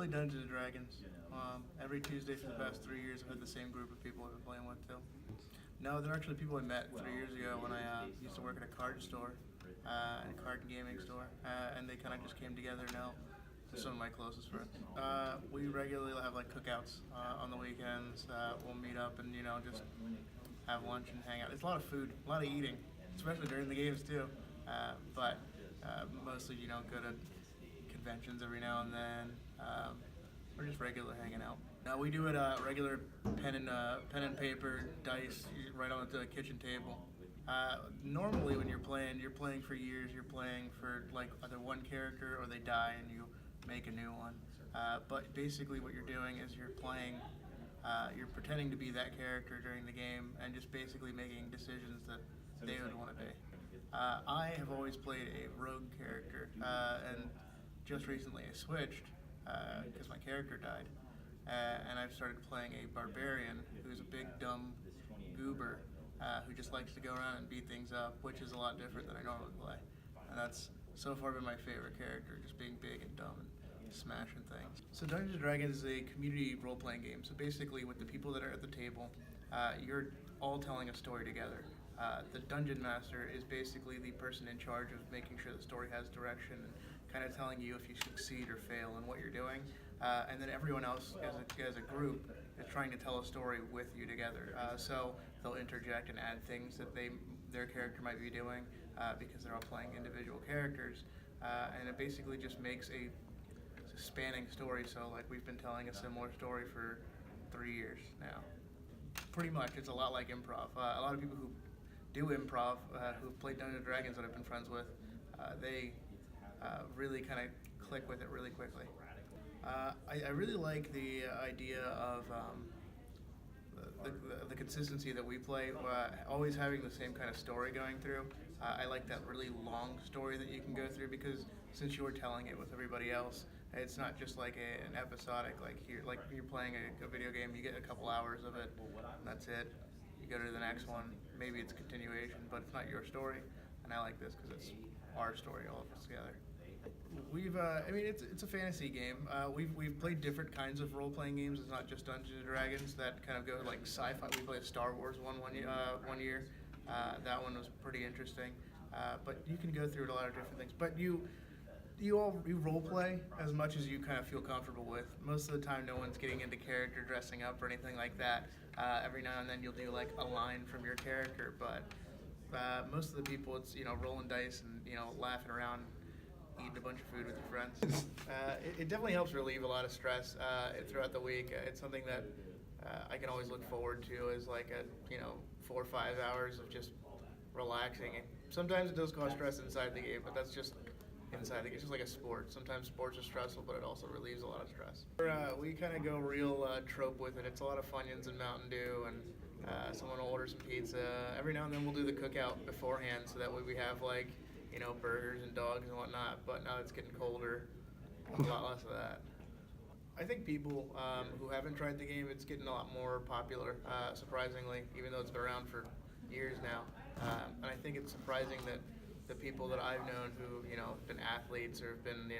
played Dungeons and Dragons. Every Tuesday for the past 3 years, I've had the same group of people I've been playing with too. No, they're actually people I met 3 years ago when I used to work at a card store, and a card and gaming store, and they kind of just came together now. They're some of my closest friends. We regularly have like cookouts on the weekends. We'll meet up and just have lunch and hang out. It's a lot of food, a lot of eating, especially during the games too. But mostly go to conventions every now and then. We're just regular hanging out. Now we do it regular pen and paper, dice, right on the kitchen table. Normally when you're playing for years. You're playing for like either one character or they die and you make a new one. But basically what you're doing is you're pretending to be that character during the game and just basically making decisions that they would want to be. I have always played a rogue character, and just recently I switched because my character died, and I've started playing a barbarian who's a big dumb goober who just likes to go around and beat things up, which is a lot different than I normally play. And that's so far been my favorite character, just being big and dumb and smashing things. So Dungeons & Dragons is a community role-playing game. So basically with the people that are at the table, you're all telling a story together. The Dungeon Master is basically the person in charge of making sure the story has direction and kind of telling you if you succeed or fail in what you're doing. And then everyone else as a group is trying to tell a story with you together. So they'll interject and add things that their character might be doing because they're all playing individual characters. And it basically just makes a spanning story. So like we've been telling a similar story for 3 years now. Pretty much, it's a lot like improv. A lot of people who do improv, who've played Dungeons & Dragons that I've been friends with, they really kind of click with it really quickly. I really like the idea of the consistency that we play, always having the same kind of story going through. I like that really long story that you can go through because since you're telling it with everybody else, it's not just like an episodic, like you're playing a video game, you get a couple hours of it, and that's it. You go to the next one, maybe it's a continuation, but it's not your story, and I like this because it's our story all of us together. It's a fantasy game. We've played different kinds of role-playing games. It's not just Dungeons & Dragons that kind of go like sci-fi. We played a Star Wars one year. That one was pretty interesting. But you can go through a lot of different things. But you role play as much as you kind of feel comfortable with. Most of the time, no one's getting into character dressing up or anything like that. Every now and then, you'll do like a line from your character, but most of the people, it's rolling dice and laughing around, eating a bunch of food with your friends. It definitely helps relieve a lot of stress throughout the week. It's something that I can always look forward to as like 4 or 5 hours of just relaxing. And sometimes it does cause stress inside the game, but that's just inside the game. It's just like a sport. Sometimes sports are stressful, but it also relieves a lot of stress. We kind of go real trope with it. It's a lot of Funyuns and Mountain Dew, and someone will order some pizza. Every now and then we'll do the cookout beforehand, so that way we have like burgers and dogs and whatnot. But now it's getting colder, a lot less of that. I think people who haven't tried the game, it's getting a lot more popular, surprisingly, even though it's been around for years now. And I think it's surprising that the people that I've known who, have been athletes or have been,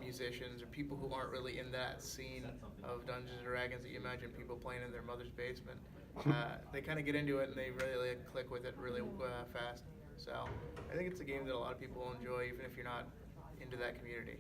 musicians or people who aren't really in that scene of Dungeons & Dragons that you imagine people playing in their mother's basement, they kind of get into it and they really click with it really fast. So I think it's a game that a lot of people will enjoy even if you're not into that community.